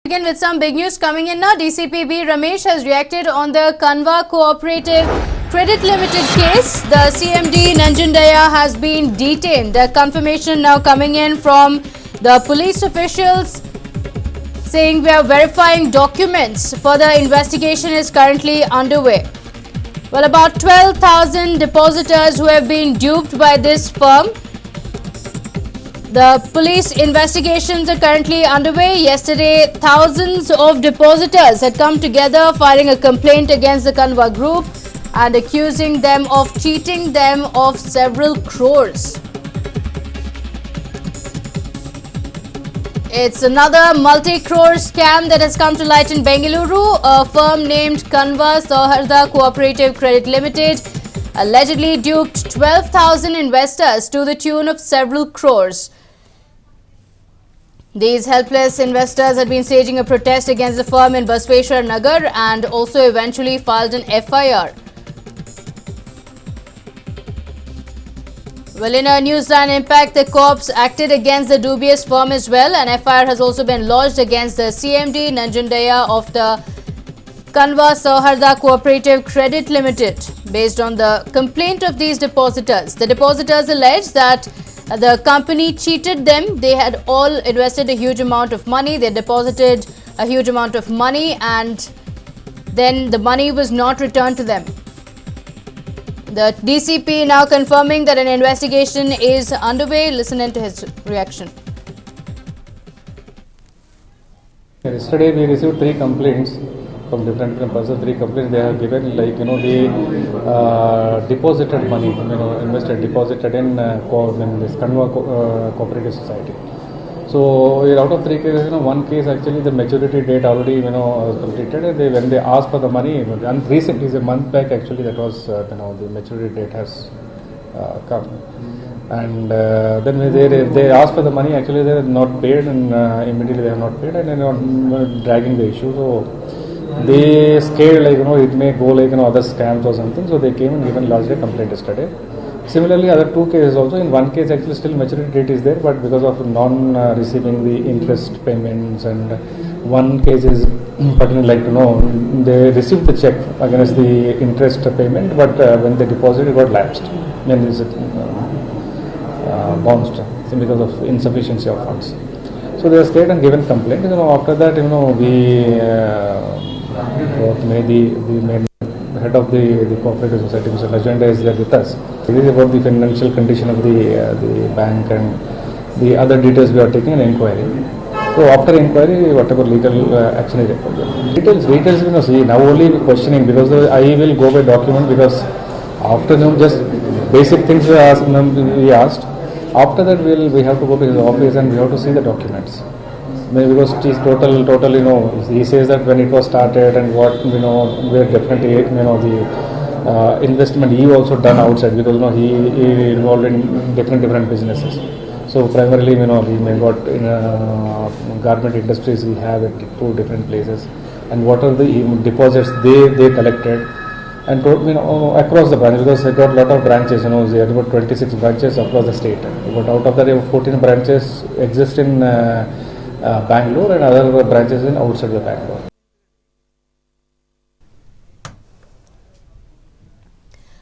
Again with some big news coming in now. DCP B Ramesh has reacted on the Kanva Co-operative Credit Limited case. The MD Nanjundaiah has been detained. The confirmation now coming in from the police officials saying we are verifying documents. Further investigation is currently underway. Well, about 12,000 depositors who have been duped by this firm. The police investigations are currently underway. Yesterday, thousands of depositors had come together filing a complaint against the Kanva group and accusing them of cheating them of several crores. It's another multi-crore scam that has come to light in Bengaluru. A firm named Kanva Co-operative Credit Limited allegedly duped 12,000 investors to the tune of several crores. These helpless investors had been staging a protest against the firm in Basveshwar Nagar and also eventually filed an FIR. Well, in a Newsline impact, the cops acted against the dubious firm as well. An FIR has also been lodged against the MD Nanjundaiah of the Kanva Co-operative Credit Limited based on the complaint of these depositors. The depositors allege that the company cheated them. They had all invested a huge amount of money. They deposited a huge amount of money and then the money was not returned to them. The DCP now confirming that an investigation is underway. Listen into his reaction. Yesterday we received 3 complaints from different persons. 3 complaints they have given, like they deposited money, deposited in this Kanva Cooperative Society. So out of 3 cases, one case actually the maturity date already was completed. And when they asked for the money, and recently, a month back actually, that was the maturity date has come. And then they asked for the money, actually they have not paid, and immediately they have not paid, and they are dragging the issue. So they scared it may go other scams or something. So they came and given largely a complaint yesterday. Similarly, other 2 cases also. In one case, actually still maturity date is there, but because of non-receiving the interest payments, and one case is particularly they received the check against the interest payment, but when they deposited, it got lapsed. Then is it bounced because of insufficiency of funds. So they are scared and given complaint. After that, we the head of the cooperative society, Mr. Nanjundaiah, is there with us. This is about the financial condition of the bank and the other details we are taking an inquiry. So after inquiry, whatever legal action is required. Details, see, now only questioning, because I will go by document, because after just basic things we asked. After that we have to go to his office and we have to see the documents. Because it is totally, he says that when it was started and what, where definitely, the investment he also done outside, because, he involved in different businesses. So primarily, we may got in garment industries, we have at 2 different places. And what are the deposits they collected, and across the branch, because they got a lot of branches, they have about 26 branches across the state. But out of that, 14 branches exist in Bangalore and other branches in outside the Bangalore.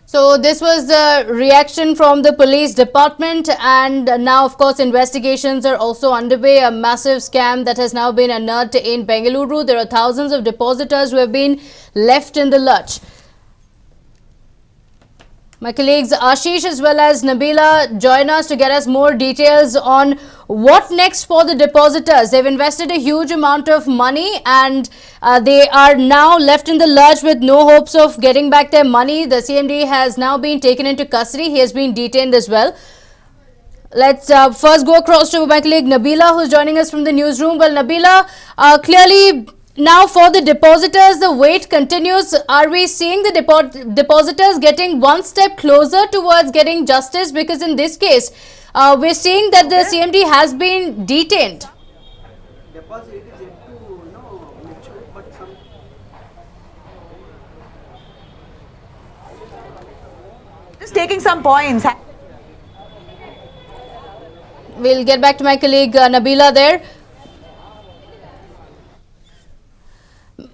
So this was the reaction from the police department, and now of course investigations are also underway. A massive scam that has now been unearthed in Bengaluru. There are thousands of depositors who have been left in the lurch. My colleagues Ashish as well as Nabila join us to get us more details on what next for the depositors. They've invested a huge amount of money and they are now left in the lurch with no hopes of getting back their money. The CMD has now been taken into custody. He has been detained as well. Let's first go across to my colleague Nabila, who's joining us from the newsroom. Well, Nabila, clearly now for the depositors, the wait continues. Are we seeing the depositors getting one step closer towards getting justice? Because in this case, we're seeing that the CMD has been detained. Just taking some points. We'll get back to my colleague Nabila there.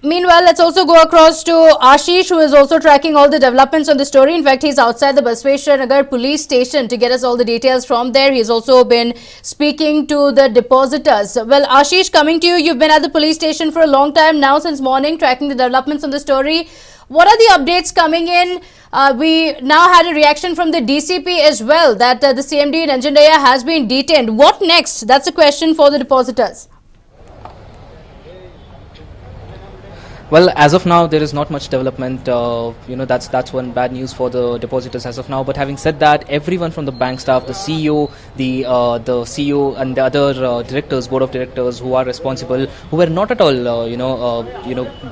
Meanwhile, let's also go across to Ashish, who is also tracking all the developments on the story. In fact, he's outside the Basveshwar Nagar police station to get us all the details from there. He's also been speaking to the depositors. Well, Ashish, coming to you, you've been at the police station for a long time now, since morning, tracking the developments on the story. What are the updates coming in? We now had a reaction from the DCP as well, that the MD Nanjundaiah has been detained. What next? That's a question for the depositors. Well, as of now, there is not much development. That's one bad news for the depositors as of now. But having said that, everyone from the bank staff, the CEO, the CEO, and the other directors, board of directors, who are responsible, who were not at all,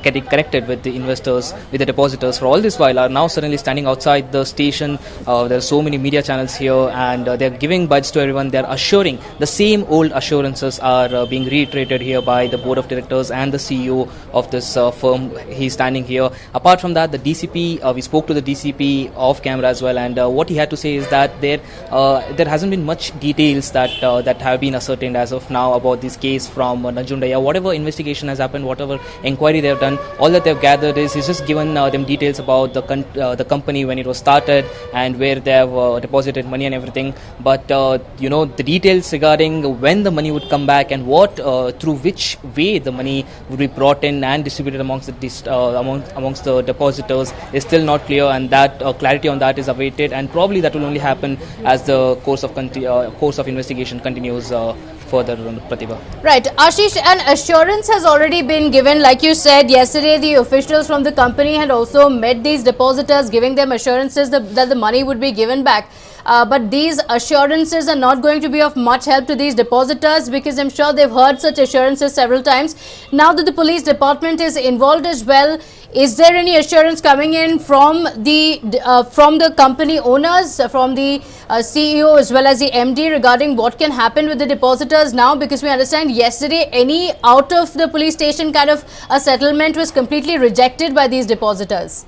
getting connected with the investors, with the depositors for all this while, are now suddenly standing outside the station. There are so many media channels here, and they're giving budge to everyone. They're assuring the same old assurances are being reiterated here by the board of directors and the CEO of this firm. He's standing here. Apart from that, the DCP, we spoke to the DCP off camera as well, and what he had to say is that there hasn't been much details that have been ascertained as of now about this case from Nanjundaiah. Whatever investigation has happened, whatever inquiry they have done, all that they've gathered is he's just given them details about the company, when it was started and where they have deposited money and everything. But the details regarding when the money would come back and what through which way the money would be brought in and distributed amongst the depositors is still not clear, and that clarity on that is awaited, and probably that will only happen as the course of investigation continues further, Pratibha. Right, Ashish, an assurance has already been given. Like you said, yesterday the officials from the company had also met these depositors, giving them assurances that the money would be given back. But these assurances are not going to be of much help to these depositors, because I'm sure they've heard such assurances several times. Now that the police department is involved as well, is there any assurance coming in from the company owners, from the CEO as well as the MD, regarding what can happen with the depositors now? Because we understand yesterday any out of the police station kind of a settlement was completely rejected by these depositors.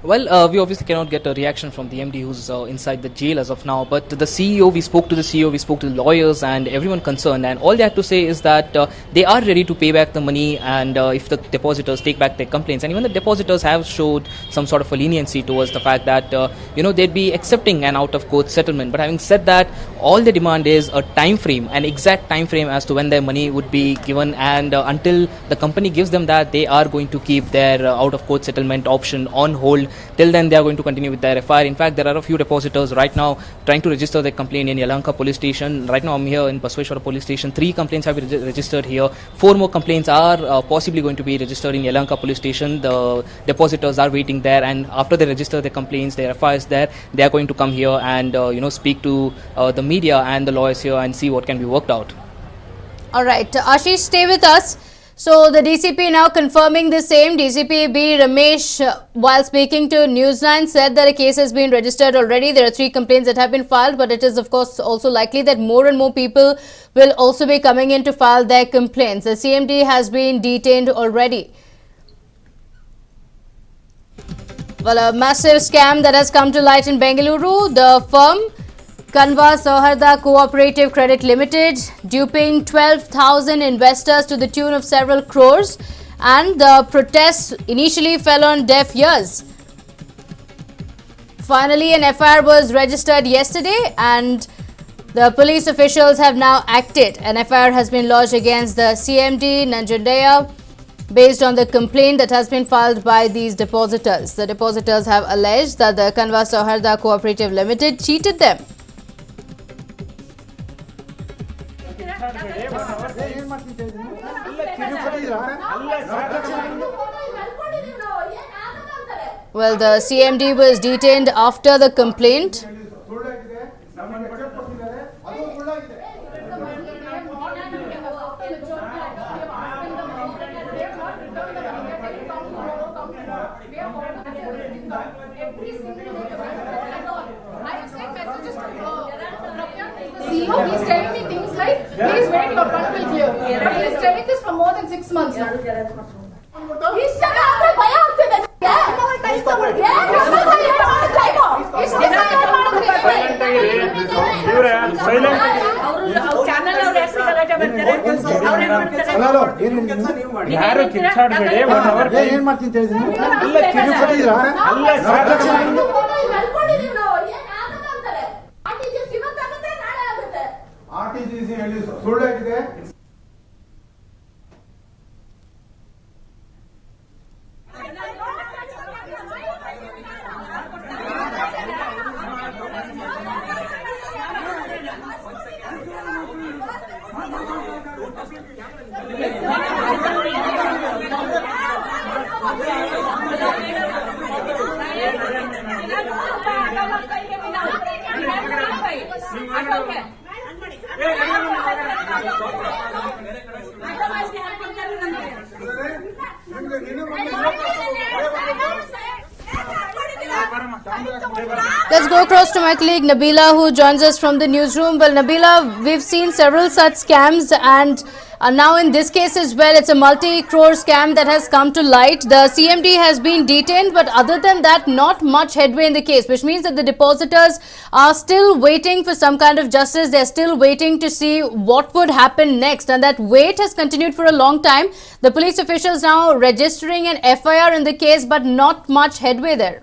Well, we obviously cannot get a reaction from the MD who's inside the jail as of now, but the CEO, we spoke to the CEO, we spoke to the lawyers and everyone concerned, and all they had to say is that they are ready to pay back the money, and if the depositors take back their complaints, and even the depositors have showed some sort of a leniency towards the fact that they'd be accepting an out-of-court settlement. But having said that, all they demand is a time frame, an exact time frame as to when their money would be given, and until the company gives them that, they are going to keep their out-of-court settlement option on hold. Till then, they are going to continue with their FIR. In fact, there are a few depositors right now trying to register their complaint in Yelahanka police station. Right now, I'm here in Basveshwar police station. 3 complaints have been registered here. 4 more complaints are possibly going to be registered in Yelahanka police station. The depositors are waiting there, and after they register their complaints, their FIRs there, they are going to come here and speak to the media and the lawyers here and see what can be worked out. All right, Ashish, stay with us. So the DCP now confirming the same. DCP B Ramesh, while speaking to News9, said that a case has been registered already. There are 3 complaints that have been filed, but it is of course also likely that more and more people will also be coming in to file their complaints. The CMD has been detained already. Well, a massive scam that has come to light in Bengaluru. The firm Kanva Co-operative Credit Limited duping 12,000 investors to the tune of several crores, and the protests initially fell on deaf ears. Finally, an FIR was registered yesterday and the police officials have now acted. An FIR has been lodged against the CMD Nanjundaiah based on the complaint that has been filed by these depositors. The depositors have alleged that the Kanva Co-operative Limited cheated them. Well, the CMD was detained after the complaint. CEO, he's telling me things like, please wait, your front will clear. But he's telling this for more than 6 months now. He's ಯಾರು ಕಿರ್ಚಾಡ್ಬೇಡಿ. 1 hour ಏನ್ ಮಾಡ್ತೀನಿ ಅಂತ ಹೇಳಿದ್ದೀನಿ. ಅಲ್ಲ ಕಿರ್ಚಾಡಿದ್ರ ಅಲ್ಲ RTGC ಹೇಳಿ ಸುಳ್ಳು ಆಗಿದೆ. Let's go across to my colleague Nabila, who joins us from the newsroom. Well, Nabila, we've seen several such scams, and now in this case as well, it's a multi-crore scam that has come to light. The CMD has been detained, but other than that, not much headway in the case, which means that the depositors are still waiting for some kind of justice. They're still waiting to see what would happen next, and that wait has continued for a long time. The police officials now registering an FIR in the case, but not much headway there.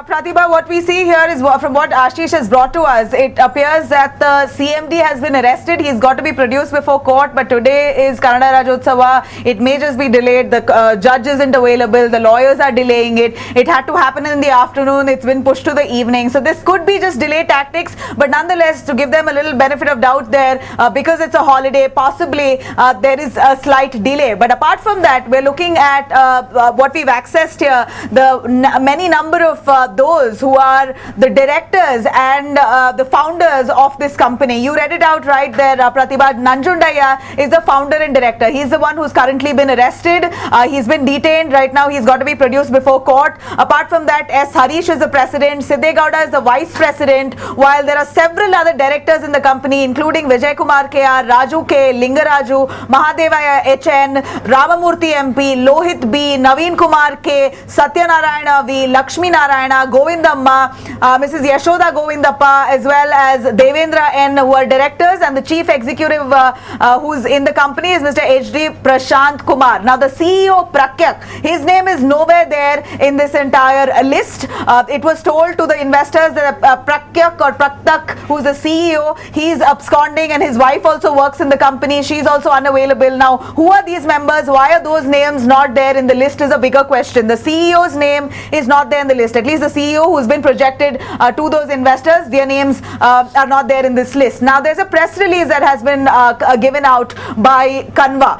Pratibha, what we see here is from what Ashish has brought to us. It appears that the CMD has been arrested. He's got to be produced before court, but today is Kannada Rajotsava. It may just be delayed. The judge isn't available. The lawyers are delaying it. It had to happen in the afternoon. It's been pushed to the evening. So this could be just delay tactics, but nonetheless, to give them a little benefit of doubt there, because it's a holiday, possibly there is a slight delay. But apart from that, we're looking at what we've accessed here, the many number of those who are the directors and the founders of this company. You read it out right there, Pratibha. Nanjundaiah is the founder and director. He's the one who's currently been arrested. He's been detained. Right now, he's got to be produced before court. Apart from that, S. Harish is the president. Siddegowda is the vice president. While there are several other directors in the company, including Vijay Kumar KR, Raju K, Lingaraju, Mahadevaya HN, Ramamurthy MP, Lohit B, Naveen Kumar K, Satyanarayana V, Lakshmi Narayana, Govindamma, Mrs. Yashoda Govindappa, as well as Devendra N, who are directors, and the chief executive who's in the company is Mr. H.D. Prashant Kumar. Now the CEO Prakyak, his name is nowhere there in this entire list. It was told to the investors that Prakyak or Praktak, who's the CEO, he's absconding, and his wife also works in the company. She's also unavailable. Now, who are these members? Why are those names not there in the list is a bigger question. The CEO's name is not there in the list. At least the CEO who's been projected to those investors, their names are not there in this list. Now, there's a press release that has been given out by Kanva.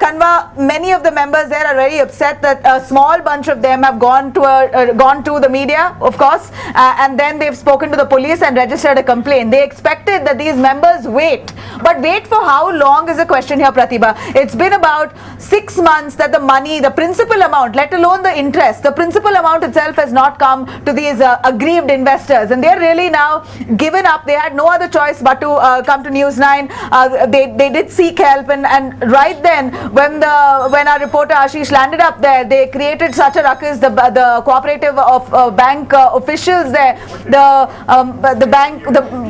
Kanva, many of the members there are very upset that a small bunch of them have gone to the media, of course, and then they've spoken to the police and registered a complaint. They expected that these members wait, but wait for how long is the question here, Pratibha. It's been about 6 months that the money, the principal amount, let alone the interest, the principal amount itself has not come to these aggrieved investors, and they're really now given up. They had no other choice but to come to News 9. They did seek help, and right then when our reporter Ashish landed up there, they created such a ruckus. The cooperative of bank officials there, the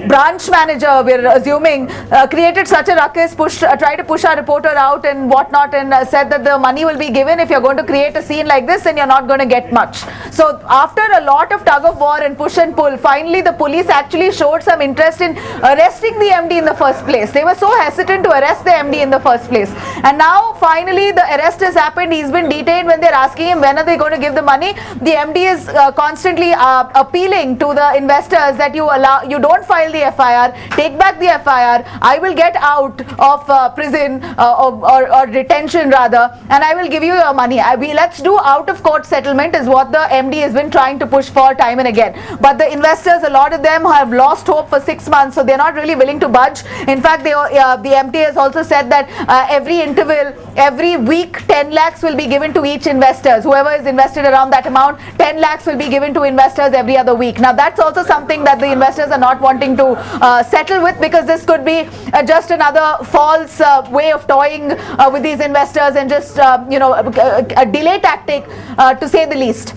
branch manager, we're assuming, created such a ruckus, tried to push our reporter out and whatnot, and said that the money will be given. If you're going to create a scene like this, then you're not going to get much. So after a lot of tug of war and push and pull, finally the police actually showed some interest in arresting the MD in the first place. They were so hesitant to arrest the MD in the first place, and now finally the arrest has happened. He's been detained. When they're asking him when are they going to give the money, the MD is constantly appealing to the investors that you don't file the FIR, take back the FIR, I will get out of prison or detention rather, and I will give you your money. Let's do out of court settlement is what the MD has been trying to push for time and again. But the investors, a lot of them have lost hope for 6 months, so they're not really willing to budge. In fact, the MD has also said that every interval, every week, 10 lakhs will be given to each investors. Whoever is invested around that amount, 10 lakhs will be given to investors every other week. Now, that's also something that the investors are not wanting to settle with, because this could be just another false way of toying with these investors and just, a delay tactic to say the least.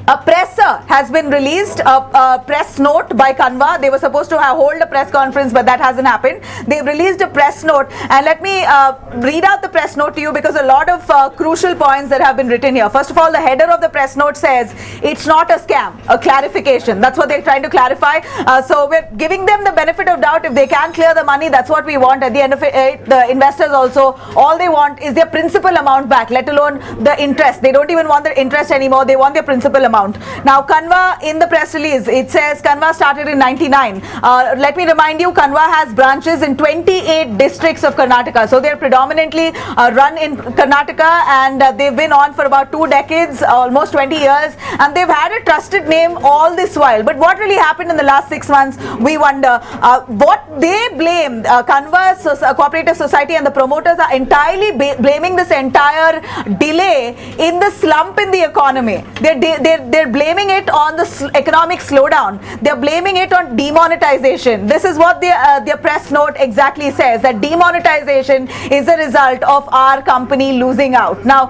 A presser has been released, a press note by Kanva. They were supposed to hold a press conference, but that hasn't happened. They've released a press note, and let me read out the press note to you because a lot of crucial points that have been written here. First of all, the header of the press note says it's not a scam, a clarification. That's what they're trying to clarify. So we're giving them the benefit of doubt. If they can clear the money, that's what we want. At the end of it, the investors also, all they want is their principal amount back, let alone the interest. They don't even want the interest anymore. They want their principal amount. Now, Kanva, in the press release, it says Kanva started in 99. Let me remind you, Kanva has branches in 28 districts of Karnataka. So they're predominantly run in Karnataka, and they've been on for about 2 decades, almost 20 years, and they've had a trusted name all this while. But what really happened in the last 6 months, we wonder. What they blame, Kanva's cooperative society and the promoters are entirely blaming this entire delay in the slump in the economy. They're blaming it on the economic slowdown. They're blaming it on demonetization. This is what their press note exactly says, that demonetization is a result of our company losing out. Now,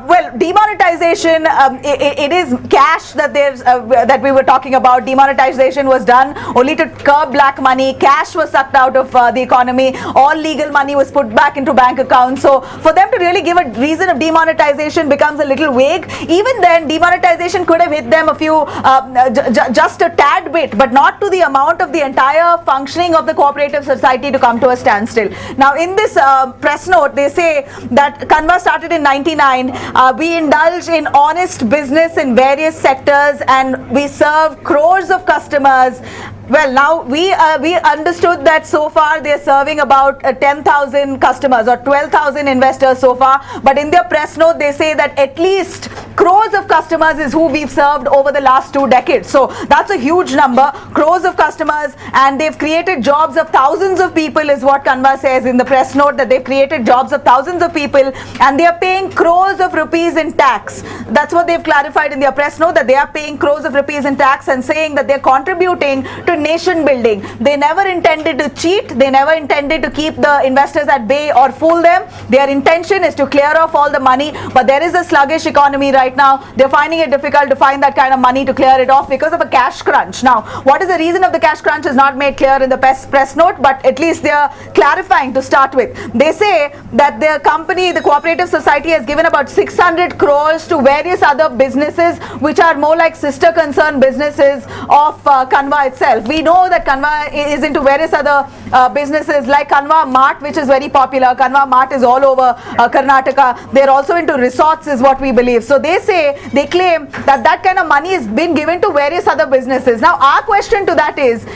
well, demonetization, it is cash that we were talking about. Demonetization was done only to curb black money. Cash was sucked out of the economy. All legal money was put back into bank accounts. So for them to really give a reason of demonetization becomes a little vague. Even then, demonetization could have hit them a few, just a tad bit, but not to the amount of the entire functioning of the cooperative society to come to a standstill. Now, in this press note, they say that Kanva started in 99. We indulge in honest business in various sectors, and we serve crores of customers. Well, now we understood that so far they're serving about 10,000 customers or 12,000 investors so far. But in their press note, they say that at least crores of customers is who we've served over the last 2 decades. So that's a huge number, crores of customers, and they've created jobs of thousands of people is what Kanva says in the press note, that they've created jobs of thousands of people, and they are paying crores of rupees in tax. That's what they've clarified in their press note, that they are paying crores of rupees in tax, and saying that they're contributing to nation building. They never intended to cheat. They never intended to keep the investors at bay or fool them. Their intention is to clear off all the money, but there is a sluggish economy right now. They're finding it difficult to find that kind of money to clear it off because of a cash crunch. Now, what is the reason of the cash crunch is not made clear in the press note, but at least they're clarifying to start with. They say that their company, the cooperative society, has given about 600 crores to various other businesses, which are more like sister concern businesses of Kanva itself. We know that Kanva is into various other businesses like Kanva Mart, which is very popular. Kanva Mart is all over Karnataka. They're also into resorts is what we believe. So they say, they claim that that kind of money has been given to various other businesses. Now our question to that is,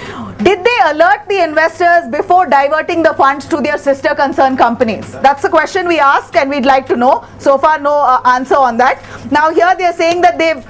did they alert the investors before diverting the funds to their sister concern companies? That's the question we ask, and we'd like to know. So far no answer on that. Now here they're saying that they've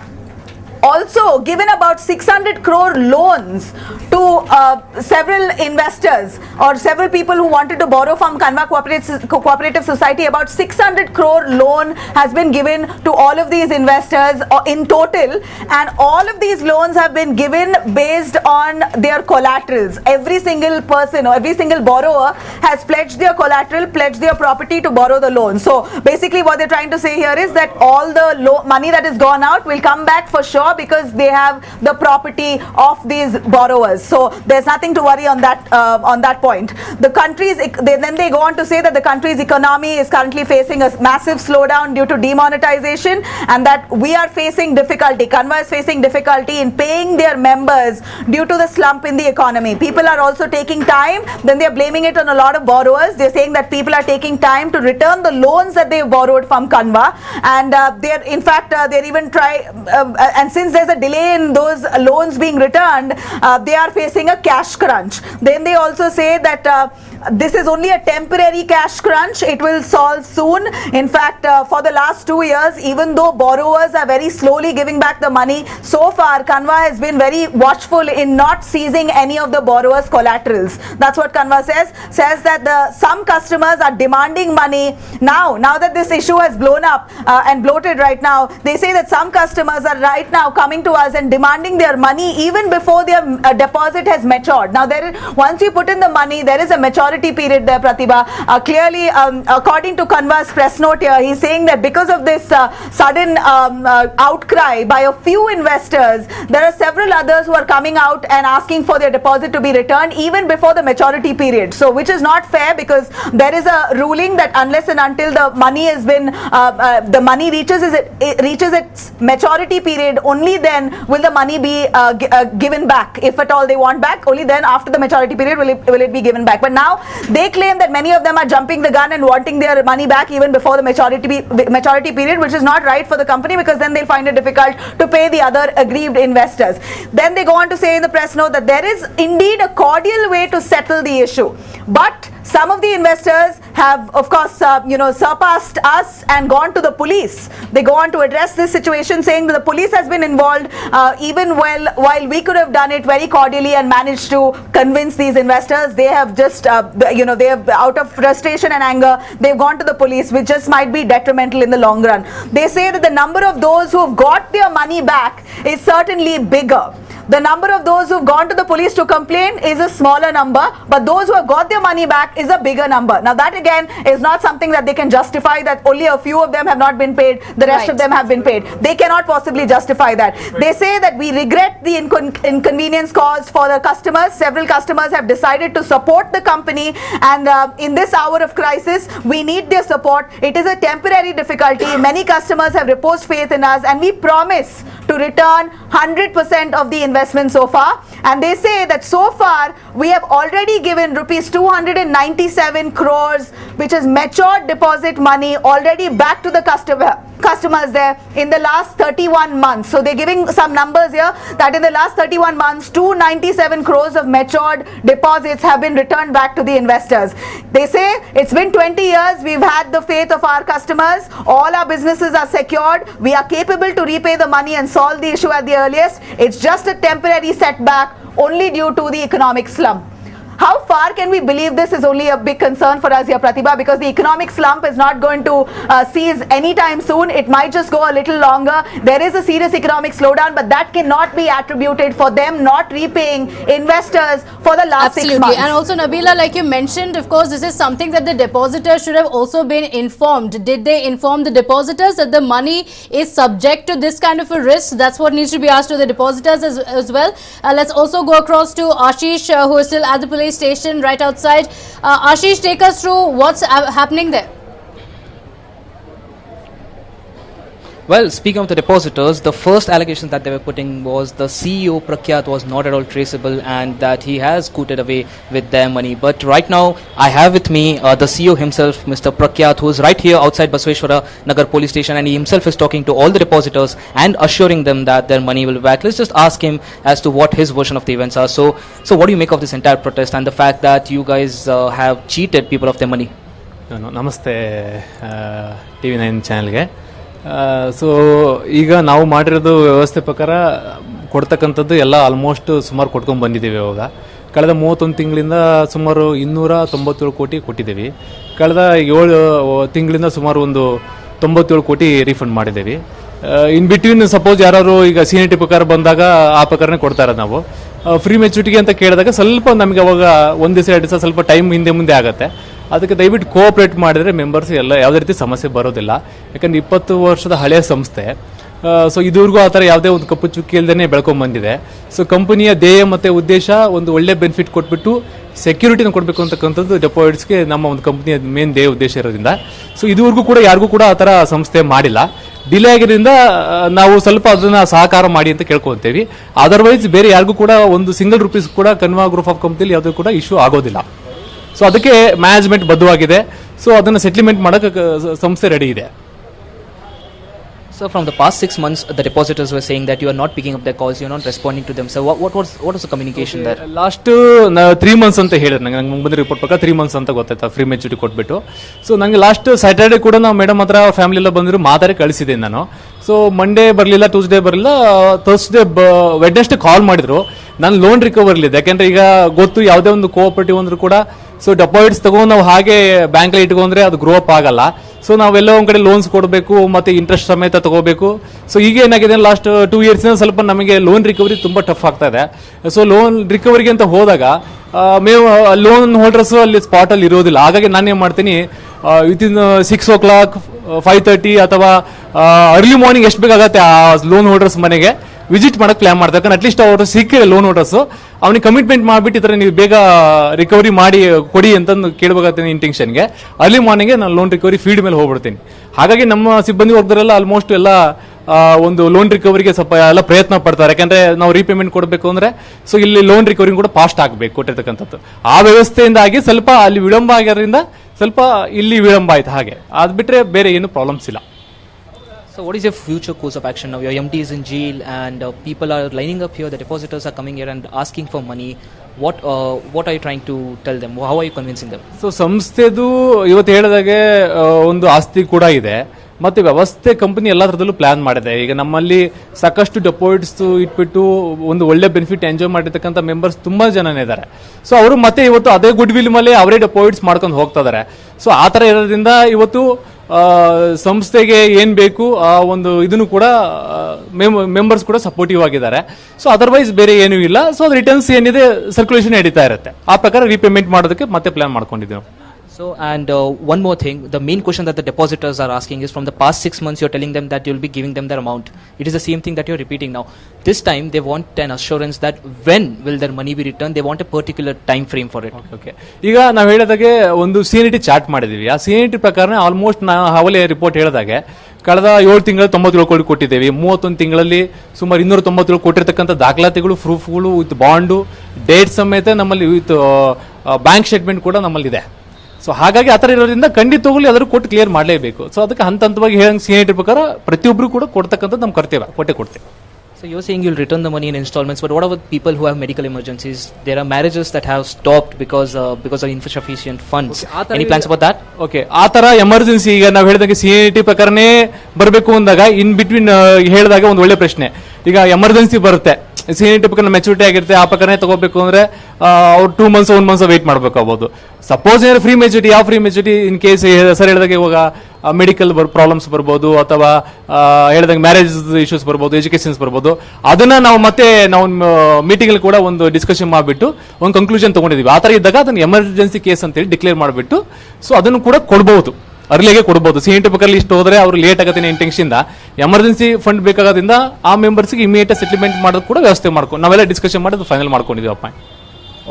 also given about 600 crore loans to several investors or several people who wanted to borrow from Kanva Cooperative Society. About 600 crore loan has been given to all of these investors in total, and all of these loans have been given based on their collaterals. Every single person or every single borrower has pledged their collateral, pledged their property to borrow the loan. So basically what they're trying to say here is that all the money that has gone out will come back for sure, because they have the property of these borrowers. So there's nothing to worry on that point. The country's then they go on to say that the country's economy is currently facing a massive slowdown due to demonetization, and that we are facing difficulty. Kanva is facing difficulty in paying their members due to the slump in the economy. People are also taking time. Then they're blaming it on a lot of borrowers. They're saying that people are taking time to return the loans that they've borrowed from Kanva, and they're in fact they're even and since there's a delay in those loans being returned, they are facing a cash crunch. Then they also say that this is only a temporary cash crunch. It will solve soon. In fact, for the last 2 years, even though borrowers are very slowly giving back the money, so far Kanva has been very watchful in not seizing any of the borrowers' collaterals. That's what Kanva says that some customers are demanding money now that this issue has blown up and bloated right now. They say that some customers are right now coming to us and demanding their money even before their deposit has matured. Now once you put in the money, there is a maturity maturity period there, Pratibha. Clearly, according to Kanva's press note here, he's saying that because of this sudden outcry by a few investors, there are several others who are coming out and asking for their deposit to be returned even before the maturity period. So, which is not fair, because there is a ruling that unless and until the money has been, the money reaches its maturity period, only then will the money be given back. If at all they want back, only then after the maturity period will it be given back. But now they claim that many of them are jumping the gun and wanting their money back even before the maturity period, which is not right for the company, because then they'll find it difficult to pay the other aggrieved investors. Then they go on to say in the press note that there is indeed a cordial way to settle the issue, but some of the investors have, of course, surpassed us and gone to the police. They go on to address this situation, saying that the police has been involved, even while we could have done it very cordially and managed to convince these investors. They have just, they have, out of frustration and anger, they've gone to the police, which just might be detrimental in the long run. They say that the number of those who have got their money back is certainly bigger. The number of those who've gone to the police to complain is a smaller number, but those who have got their money back is a bigger number. Now that again is not something that they can justify, that only a few of them have not been paid, the rest of them have been paid. They cannot possibly justify that. They say that we regret the inconvenience caused for the customers. Several customers have decided to support the company, and in this hour of crisis, we need their support. It is a temporary difficulty. Many customers have reposed faith in us, and we promise to return 100% of the investment so far. And they say that so far we have already given rupees 297 crores, which is matured deposit money, already back to the customers there in the last 31 months. So they're giving some numbers here that in the last 31 months 297 crores of matured deposits have been returned back to the investors. They say it's been 20 years, we've had the faith of our customers, all our businesses are secured, we are capable to repay the money and solve the issue at the earliest. It's just a temporary setback only due to the economic slump. How far can we believe this is only a big concern for us here, Pratibha? Because the economic slump is not going to cease anytime soon. It might just go a little longer. There is a serious economic slowdown, but that cannot be attributed for them not repaying investors for the last 6 months. And also, Nabila, like you mentioned, of course, this is something that the depositors should have also been informed. Did they inform the depositors that the money is subject to this kind of a risk? That's what needs to be asked to the depositors as well. Let's also go across to Ashish, who is still at the police station right outside. Ashish, take us through what's happening there. Well, speaking of the depositors, the first allegation that they were putting was the CEO Prakyat was not at all traceable and that he has scooted away with their money. But right now, I have with me the CEO himself, Mr. Prakyat, who is right here outside Basaveshwara Nagar police station, and he himself is talking to all the depositors and assuring them that their money will be back. Let's just ask him as to what his version of the events are. So what do you make of this entire protest and the fact that you guys have cheated people of their money? ನಮಸ್ತೆ TV9 ಚಾನಲ್ಗೆ. So ಈಗ ನಾವು ಮಾಡಿರೋದು ವ್ಯವಸ್ಥೆ ಪ್ರಕಾರ ಕೊಡ್ತಕ್ಕಂಥದ್ದು ಎಲ್ಲ almost ಸುಮಾರು ಕೊಟ್ಕೊಂಡು ಬಂದಿದ್ದೀವಿ. ಇವಾಗ ಕಳೆದ 31 ತಿಂಗಳಿಂದ ಸುಮಾರು 297 ಕೋಟಿ ಕೊಟ್ಟಿದ್ದೀವಿ. ಕಳೆದ 7 ತಿಂಗಳಿಂದ ಸುಮಾರು ಒಂದು 97 ಕೋಟಿ ರೀಫಂಡ್ ಮಾಡಿದ್ದೀವಿ. ಇನ್ ಬಿಟ್ವೀನ್ ಸಪೋಸ್ ಯಾರು ಈಗ ಸೀನಿಯರಿಟಿ ಪ್ರಕಾರ ಬಂದಾಗ ಆ ಪ್ರಕಾರನೇ ಕೊಡ್ತಾ ಇರೋದು. ನಾವು ಫ್ರೀ ಮೆಚುರಿಟಿಗೆ ಅಂತ ಕೇಳಿದಾಗ ಸ್ವಲ್ಪ ನಮಗೆ ಅವಾಗ 1 ದಿವಸ 2 ದಿವಸ ಸ್ವಲ್ಪ ಟೈಮ್ ಹಿಂದೆ ಮುಂದೆ ಆಗುತ್ತೆ. ಅದಕ್ಕೆ ದಯವಿಟ್ಟು ಕೋಆಪ್ರೇಟ್ ಮಾಡಿದರೆ ಮೆಂಬರ್ಸ್ ಎಲ್ಲ ಯಾವುದೇ ರೀತಿ ಸಮಸ್ಯೆ ಬರೋದಿಲ್ಲ. ಯಾಕಂದರೆ 20 ವರ್ಷದ ಹಳೆಯ ಸಂಸ್ಥೆ. ಸೊ ಇದುವರೆಗೂ ಆ ಥರ ಯಾವುದೇ ಒಂದು ಕಪ್ಪು ಚುಕ್ಕಿ ಇಲ್ಲದೇ ಬೆಳ್ಕೊಂಡ್ಬಂದಿದೆ. ಸೊ ಕಂಪನಿಯ ಧ್ಯೇಯ ಮತ್ತು ಉದ್ದೇಶ ಒಂದು ಒಳ್ಳೆ ಬೆನಿಫಿಟ್ ಕೊಟ್ಬಿಟ್ಟು ಸೆಕ್ಯೂರಿಟಿನ ಕೊಡಬೇಕು ಅಂತಕ್ಕಂಥದ್ದು ಡೆಪಾಸಿಟ್ಸ್ಗೆ ನಮ್ಮ ಒಂದು ಕಂಪನಿಯ ಮೇನ್ ಧ್ಯೇಯ ಉದ್ದೇಶ ಇರೋದ್ರಿಂದ ಸೊ ಇದುವರೆಗೂ ಕೂಡ ಯಾರಿಗೂ ಕೂಡ ಆ ಥರ ಸಂಸ್ಥೆ ಮಾಡಿಲ್ಲ. ಡಿಲೇ ಆಗಿರೋದ್ರಿಂದ ನಾವು ಸ್ವಲ್ಪ ಅದನ್ನ ಸಹಕಾರ ಮಾಡಿ ಅಂತ ಕೇಳ್ಕೊತೀವಿ. ಅದರ್ವೈಸ್ ಬೇರೆ ಯಾರಿಗೂ ಕೂಡ ಒಂದು ಸಿಂಗಲ್ ರುಪೀಸ್ ಕೂಡ ಕನ್ವಾ ಗ್ರೂಪ್ ಆಫ್ ಕಂಪ್ನಿಲಿ ಯಾವುದೂ ಕೂಡ ಇಶ್ಯೂ ಆಗೋದಿಲ್ಲ. ಸೊ ಅದಕ್ಕೆ ಮ್ಯಾನೇಜ್ಮೆಂಟ್ ಬದ್ಧವಾಗಿದೆ. ಸೊ ಅದನ್ನು ಸೆಟ್ಲ್ಮೆಂಟ್ ಮಾಡೋಕ್ಕೆ ಸಂಸ್ಥೆ ರೆಡಿ ಇದೆ. So from the past 6 months, the depositors were saying that you are not picking up their calls, you are not responding to them. So what was the communication there? Last 3 months ಅಂತ ಹೇಳಿದ್ರು. ನಂಗೆ ಬಂದ report ಪ್ರಕಾರ 3 months ಅಂತ ಗೊತ್ತಾಯ್ತಾ free maturity ಕೊಟ್ಬಿಟ್ಟು. So ನನಗೆ last Saturday ಕೂಡ ನಾವು ಮೇಡಮ್ ಹತ್ರ ಫ್ಯಾಮಿಲಿ ಎಲ್ಲ ಬಂದರು ಮಾತಾಡಿ ಕಳಿಸಿದೆ ನಾನು. ಸೊ ಮಂಡೇ ಬರಲಿಲ್ಲ, ಟ್ಯೂಸ್ಡೇ ಬರಲಿಲ್ಲ, ಥರ್ಸ್ಡೇ ವೆಡ್ನೆಸ್ಡೇ ಕಾಲ್ ಮಾಡಿದ್ರು. ನಾನು ಲೋನ್ ರಿಕವರ್ಲಿದೆ. ಯಾಕೆಂದ್ರೆ ಈಗ ಗೊತ್ತು ಯಾವುದೇ ಒಂದು ಕೋಆಪರೇಟಿವ್ ಅಂದ್ರೂ ಕೂಡ ಸೊ ಡೆಪಾಸಿಟ್ಸ್ ತಗೊಂಡು ನಾವು ಹಾಗೆ ಬ್ಯಾಂಕಲ್ಲಿ ಇಟ್ಕೊಂಡ್ರೆ ಅದು ಗ್ರೋ ಅಪ್ ಆಗಲ್ಲ. ಸೊ ನಾವೆಲ್ಲ ಒಂದು ಕಡೆ ಲೋನ್ಸ್ ಕೊಡಬೇಕು ಮತ್ತು ಇಂಟ್ರೆಸ್ಟ್ ಸಮೇತ ತಗೋಬೇಕು. ಸೊ ಈಗ ಏನಾಗಿದೆ ಲಾಸ್ಟ್ 2 years ಸ್ವಲ್ಪ ನಮಗೆ ಲೋನ್ ರಿಕವರಿ ತುಂಬ ಟಫ್ ಆಗ್ತಾ ಇದೆ. ಸೊ ಲೋನ್ ರಿಕವರಿಗೆ ಅಂತ ಹೋದಾಗ ಮೇವು ಲೋನ್ ಹೋಲ್ಡರ್ಸು ಅಲ್ಲಿ ಸ್ಪಾಟಲ್ಲಿ ಇರೋದಿಲ್ಲ. ಹಾಗಾಗಿ ನಾನೇನು ಮಾಡ್ತೀನಿ, ವಿತಿನ್ 6 o'clock 5:30 ಅಥವಾ ಅರ್ಲಿ ಮಾರ್ನಿಂಗ್ ಎಷ್ಟು ಬೇಕಾಗತ್ತೆ ಆ ಲೋನ್ ಹೋಲ್ಡರ್ಸ್ ಮನೆಗೆ ವಿಸಿಟ್ ಮಾಡೋಕ್ಕೆ ಪ್ಲಾನ್ ಮಾಡ್ತಾರೆ. ಯಾಕಂದ್ರೆ ಅಟ್ಲೀಸ್ಟ್ ಅವರು ಸಿಕ್ಕಿದೆ ಲೋನ್ ಹೋಲ್ಡರ್ಸು, ಅವನಿಗೆ ಕಮಿಟ್ಮೆಂಟ್ ಮಾಡಿಬಿಟ್ಟು ಈ ಥರ ನೀವು ಬೇಗ ರಿಕವರಿ ಮಾಡಿ ಕೊಡಿ ಅಂತಂದು ಕೇಳಬೇಕಾಗ್ತೀನಿ ಇಂಟೆನ್ಷನ್ಗೆ. ಅರ್ಲಿ ಮಾರ್ನಿಂಗ್ಗೆ ನಾನು ಲೋನ್ ರಿಕವರಿ ಫೀಲ್ಡ್ ಮೇಲೆ ಹೋಗ್ಬಿಡ್ತೀನಿ. ಹಾಗಾಗಿ ನಮ್ಮ ಸಿಬ್ಬಂದಿ ವರ್ಗದರೆಲ್ಲ ಆಲ್ಮೋಸ್ಟ್ ಎಲ್ಲ ಒಂದು ಲೋನ್ ರಿಕವರಿಗೆ ಸ್ವಲ್ಪ ಎಲ್ಲ ಪ್ರಯತ್ನ ಪಡ್ತಾರೆ. ಯಾಕಂದ್ರೆ ನಾವು ರೀಪೇಮೆಂಟ್ ಕೊಡಬೇಕು ಅಂದ್ರೆ ಸೊ ಇಲ್ಲಿ ಲೋನ್ ರಿಕವರಿ ಕೂಡ ಫಾಸ್ಟ್ ಆಗಬೇಕು ಕೊಟ್ಟಿರ್ತಕ್ಕಂಥದ್ದು. ಆ ವ್ಯವಸ್ಥೆಯಿಂದಾಗಿ ಸ್ವಲ್ಪ ಅಲ್ಲಿ ವಿಳಂಬ ಆಗಿರೋದ್ರಿಂದ ಸ್ವಲ್ಪ ಇಲ್ಲಿ ವಿಳಂಬ ಆಯ್ತು. ಹಾಗೆ ಅದು ಬಿಟ್ಟರೆ ಬೇರೆ ಏನು ಪ್ರಾಬ್ಲಮ್ಸ್ ಇಲ್ಲ. So what is your future course of action now? Your MD is in jail and people are lining up here, the depositors are coming here and asking for money. What are you trying to tell them? How are you convincing them? So ಸಂಸ್ಥೆದು ಇವತ್ತು ಹೇಳಿದಾಗೆ ಒಂದು ಆಸ್ತಿ ಕೂಡ ಇದೆ, ಮತ್ತು ವ್ಯವಸ್ಥೆ company ಎಲ್ಲ ಥರದಲ್ಲೂ ಪ್ಲಾನ್ ಮಾಡಿದೆ. ಈಗ ನಮ್ಮಲ್ಲಿ ಸಾಕಷ್ಟು ಡೆಪಾಸಿಟ್ಸ್ ಇಟ್ಬಿಟ್ಟು ಒಂದು ಒಳ್ಳೆ ಬೆನಿಫಿಟ್ ಎಂಜಾಯ್ ಮಾಡಿರ್ತಕ್ಕಂಥ ಮೆಂಬರ್ಸ್ ತುಂಬ ಜನನೇ ಇದ್ದಾರೆ. ಸೊ ಅವರು ಮತ್ತೆ ಇವತ್ತು ಅದೇ ಗುಡ್ ವಿಲ್ ಮೇಲೆ ಅವರೇ ಡೆಪಾಸಿಟ್ಸ್ ಮಾಡ್ಕೊಂಡು ಹೋಗ್ತಾ ಇದ್ದಾರೆ. ಸೊ ಆ ಥರ ಇರೋದ್ರಿಂದ ಇವತ್ತು ಸಂಸ್ಥೆಗೆ ಏನು ಬೇಕು ಆ ಒಂದು ಇದನ್ನು ಕೂಡ ಮೆಂಬರ್ಸ್ ಕೂಡ ಸಪೋರ್ಟಿವ್ ಆಗಿದ್ದಾರೆ. ಸೊ ಅದರ್ವೈಸ್ ಬೇರೆ ಏನೂ ಇಲ್ಲ. ಸೊ ಅದು ರಿಟರ್ನ್ಸ್ ಏನಿದೆ ಸರ್ಕ್ಯುಲೇಷನ್ ನಡೀತಾ ಇರುತ್ತೆ. ಆ ಪ್ರಕಾರ ರೀಪೇಮೆಂಟ್ ಮಾಡೋದಕ್ಕೆ ಮತ್ತೆ ಪ್ಲಾನ್ ಮಾಡ್ಕೊಂಡಿದ್ದೀವಿ. So and one more thing, the main question that the depositors are asking is from the past 6 months you're telling them that you'll be giving them their amount. It is the same thing that you're repeating now. This time they want an assurance that when will their money be returned. They want a particular time frame for it. Okay. ಈಗ ನಾವು ಹೇಳಿದಾಗೆ ಒಂದು CNT chart ಮಾಡಿದೀವಿ. ಆ CNT ಪ್ರಕಾರ almost ನಾವು ಹವಲೆ report ಹೇಳಿದಾಗೆ ಕಳೆದ 7 ತಿಂಗಳ 97 ಕೋಟಿ ಕೊಟ್ಟಿದ್ದೇವೆ. 31 ತಿಂಗಳಲ್ಲಿ ಸುಮಾರು 297 ಕೊಟ್ಟಿರ್ತಕ್ಕಂಥ ದಾಖಲಾತಿಗಳು, ಪ್ರೂಫ್ಗಳು ವಿತ್ ಬಾಂಡು, ಡೇಟ್ ಸಮೇತ ನಮ್ಮಲ್ಲಿ ವಿತ್ ಬ್ಯಾಂಕ್ ಸ್ಟೇಟ್ಮೆಂಟ್ ಕೂಡ ನಮ್ಮಲ್ಲಿ ಇದೆ. ಸೊ ಹಾಗಾಗಿ ಆ ಥರ ಇರೋದ್ರಿಂದ ಖಂಡಿತವಾಗ್ಲೂ ಅದನ್ನು ಕೊಟ್ಟು ಕ್ಲಿಯರ್ ಮಾಡಲೇಬೇಕು. ಸೊ ಅದಕ್ಕೆ ಹಂತವಾಗಿ ಹೇಳಂಗೆ CNT ಪ್ರಕಾರ ಪ್ರತಿಯೊಬ್ಬರು ಕೂಡ ಕೊಡ್ತಕ್ಕಂಥದ್ದು ನಮ್ಮ ಕರ್ತವ್ಯ, ಕೊಡ್ತೇವೆ. So you're saying you'll return the money in installments, but what about people who have medical emergencies? There are marriages that have stopped because of insufficient funds. Okay, any plans about that? Okay, ಆ ಥರ emergency ಈಗ ನಾವು ಹೇಳಿದಾಗೆ CNT ಪ್ರಕಾರನೇ ಬರಬೇಕು ಅಂದಾಗ in between ಹೇಳಿದಾಗ ಒಂದು ಒಳ್ಳೆ ಪ್ರಶ್ನೆ. ಈಗ ಎಮರ್ಜೆನ್ಸಿ ಬರುತ್ತೆ, CNT ಪ್ರಕಾರ ಮೆಚುರಿಟಿ ಆಗಿರುತ್ತೆ, ಆ ಪ್ರಕಾರನೇ ತಗೋಬೇಕು ಅಂದ್ರೆ ಅವ್ರು 2 months 1 month ವೇಟ್ ಮಾಡಬೇಕಾಗ್ಬೋದು. ಸಪೋಸ್ ಏನಾದ್ರು ಫ್ರೀ ಮೆಚುರಿಟಿ, ಯಾವ free maturity in case sir ಹೇಳಿದಾಗ ಇವಾಗ ಮೆಡಿಕಲ್ ಪ್ರಾಬ್ಲಮ್ಸ್ ಬರ್ಬೋದು, ಅಥವಾ ಹೇಳಿದಾಗ ಮ್ಯಾರೇಜ್ ಇಶ್ಯೂಸ್ ಬರ್ಬೋದು, ಎಜುಕೇಷನ್ಸ್ ಬರ್ಬೋದು. ಅದನ್ನ ನಾವು ಮತ್ತೆ ನಾವು ಮೀಟಿಂಗ್ ಕೂಡ ಒಂದು ಡಿಸ್ಕಷನ್ ಮಾಡಿಬಿಟ್ಟು ಒಂದು ಕನ್ಕ್ಲೂಷನ್ ತಗೊಂಡಿದ್ದೀವಿ. ಆ ಥರ ಇದ್ದಾಗ ಅದನ್ನು ಎಮರ್ಜೆನ್ಸಿ ಕೇಸ್ ಅಂತೇಳಿ ಡಿಕ್ಲೇರ್ ಮಾಡಿಬಿಟ್ಟು ಸೊ ಅದನ್ನು ಕೂಡ ಕೊಡ್ಬೋದು, ಅರ್ಲಿಗೆ ಕೊಡ್ಬೋದು. CNT ಪ್ರಕಾರ ಇಷ್ಟು ಹೋದ್ರೆ ಅವ್ರು ಲೇಟ್ ಆಗುತ್ತೆ ಇಂಟೆನ್ಷನ್ ಎಮರ್ಜೆನ್ಸಿ ಫಂಡ್ ಬೇಕಾಗೋದ್ರಿಂದ ಆ ಮೆಂಬರ್ಸ್ಗೆ ಇಮಿಡಿಯೇಟ್ ಸೆಟಲ್ಮೆಂಟ್ ಮಾಡೋದು ಕೂಡ ವ್ಯವಸ್ಥೆ ಮಾಡ್ಕೊಂಡು ನಾವೆಲ್ಲ ಡಿಸ್ಕಷನ್ ಮಾಡೋದು final ಮಾಡ್ಕೊಂಡಿದ್ದೀವಪ್ಪ.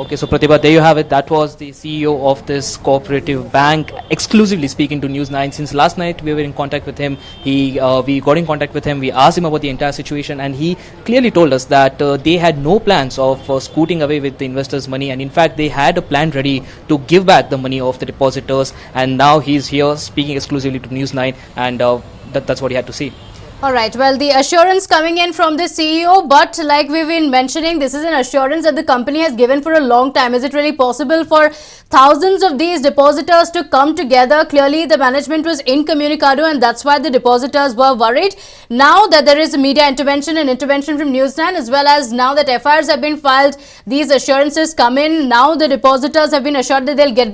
Okay, so Pratibha, there you have it. That was the CEO of this cooperative bank exclusively speaking to News 9. Since last night we were in contact with him. We got in contact with him. We asked him about the entire situation, and he clearly told us that they had no plans of scooting away with the investors' money, and in fact they had a plan ready to give back the money of the depositors. And now he's here speaking exclusively to News 9, and that's what he had to say. All right. Well, the assurance coming in from the CEO, but like we've been mentioning, this is an assurance that the company has given for a long time. Is it really possible for thousands of these depositors to come together? Clearly, the management was incommunicado, and that's why the depositors were worried. Now that there is a media intervention and intervention from News 9, as well as now that FIRs have been filed, these assurances come in. Now the depositors have been assured that they'll get